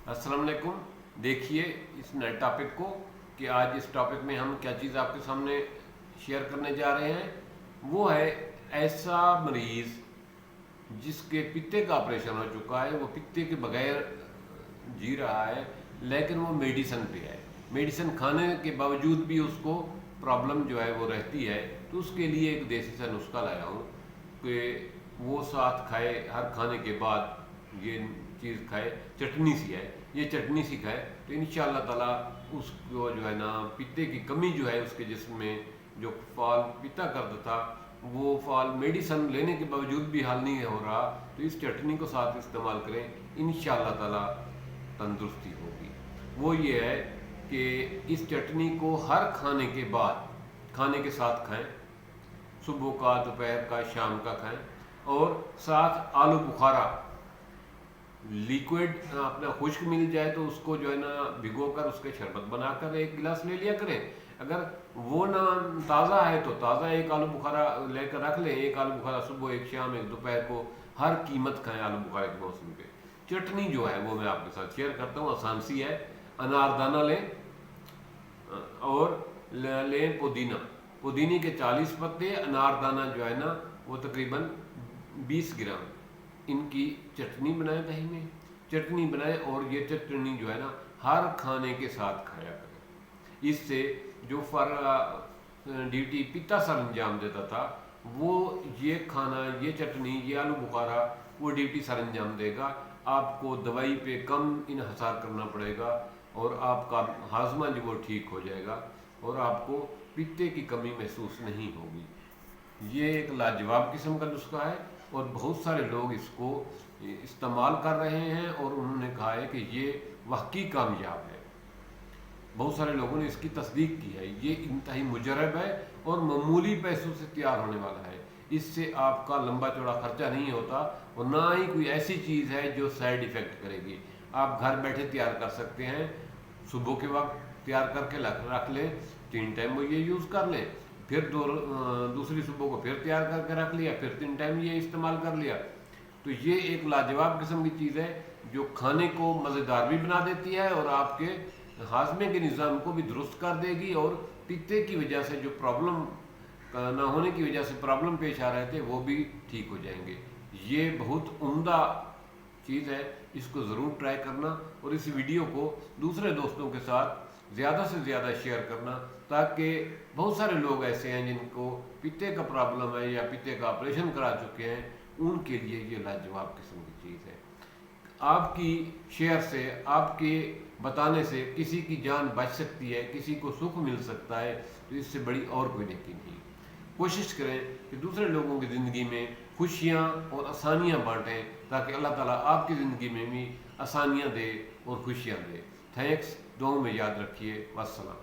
अस्सलाम वालेकुम। देखिए इस नए टॉपिक को कि आज इस टॉपिक में हम क्या चीज़ आपके सामने शेयर करने जा रहे हैं। वो है ऐसा मरीज़ जिसके पित्ते का ऑपरेशन हो चुका है, वो पित्ते के बगैर जी रहा है, लेकिन वो मेडिसिन पे है। मेडिसिन खाने के बावजूद भी उसको प्रॉब्लम जो है वो रहती है। तो उसके लिए एक देसी सा नुस्खा लाया हूँ कि वो साथ खाए, हर खाने के बाद ये चीज़ खाए। चटनी सी है, ये चटनी सी खाए तो इंशाअल्लाह ताला उसको जो है ना पित्ते की कमी जो है उसके जिस्म में जो फाल पित्ता करता था, वो फाल मेडिसिन लेने के बावजूद भी हल नहीं हो रहा। तो इस चटनी को साथ इस्तेमाल करें, इंशाअल्लाह ताला तंदुरुस्ती होगी। वो ये है कि इस चटनी को हर खाने के बाद खाने के साथ खाएं, सुबह का, दोपहर का, शाम का खाएं। और साथ आलू बुखारा लिक्विड अपना खुश्क मिल जाए तो उसको जो है ना भिगो कर उसके शरबत बनाकर एक गिलास ले लिया करें। अगर वो ना ताज़ा है तो ताज़ा एक आलू बुखारा लेकर रख लें। एक आलू बुखारा सुबह, एक शाम, एक दोपहर को, हर कीमत खाएं आलू बुखारे के मौसम पे। चटनी जो है वो मैं आपके साथ शेयर करता हूँ, आसान सी है। अनारदाना लें और लें पुदीना। पुदीने के 40 पत्ते, अनारदाना जो है ना वो तकरीबन 20 ग्राम। इनकी चटनी बनाएं, दही में चटनी बनाएं और ये चटनी जो है ना हर खाने के साथ खाया करें। इससे जो ड्यूटी पित्ता सरंजाम देता था वो ये खाना, ये चटनी, ये आलू बुखारा वो ड्यूटी सरंजाम देगा। आपको दवाई पे कम इन्हसार करना पड़ेगा और आपका हाजमा जो वो ठीक हो जाएगा और आपको पित्ते की कमी महसूस नहीं होगी। ये एक लाजवाब किस्म का नुस्खा है और बहुत सारे लोग इसको इस्तेमाल कर रहे हैं और उन्होंने कहा है कि ये वाकई कामयाब है। बहुत सारे लोगों ने इसकी तस्दीक की है। ये इंतहाई मुजरब है और मामूली पैसों से तैयार होने वाला है। इससे आपका लंबा चौड़ा खर्चा नहीं होता और ना ही कोई ऐसी चीज़ है जो साइड इफ़ेक्ट करेगी। आप घर बैठे तैयार कर सकते हैं। सुबह के वक्त तैयार करके रख लें, 3 टाइम वो ये यूज़ कर लें, फिर दूसरी सुबह को फिर तैयार करके रख लिया, फिर 3 टाइम ये इस्तेमाल कर लिया। तो ये एक लाजवाब किस्म की चीज़ है जो खाने को मज़ेदार भी बना देती है और आपके हाजमे के निज़ाम को भी दुरुस्त कर देगी और पित्ते की वजह से जो प्रॉब्लम ना होने की वजह से प्रॉब्लम पेश आ रहे थे वो भी ठीक हो जाएंगे। ये बहुत उम्दा चीज़ है, इसको ज़रूर ट्राई करना और इस वीडियो को दूसरे दोस्तों के साथ ज़्यादा से ज़्यादा शेयर करना, ताकि बहुत सारे लोग ऐसे हैं जिनको पित्ते का प्रॉब्लम है या पित्ते का ऑपरेशन करा चुके हैं, उनके लिए ये लाजवाब किस्म की चीज़ है। आपकी शेयर से, आपके बताने से किसी की जान बच सकती है, किसी को सुख मिल सकता है, तो इससे बड़ी और कोई नेकी नहीं। कोशिश करें कि दूसरे लोगों की ज़िंदगी में खुशियाँ और आसानियाँ बांटें ताकि अल्लाह ताला आपकी ज़िंदगी में भी आसानियाँ दे और खुशियाँ दे। थैंक्स, दुआओं में याद रखिए। वस्सलाम।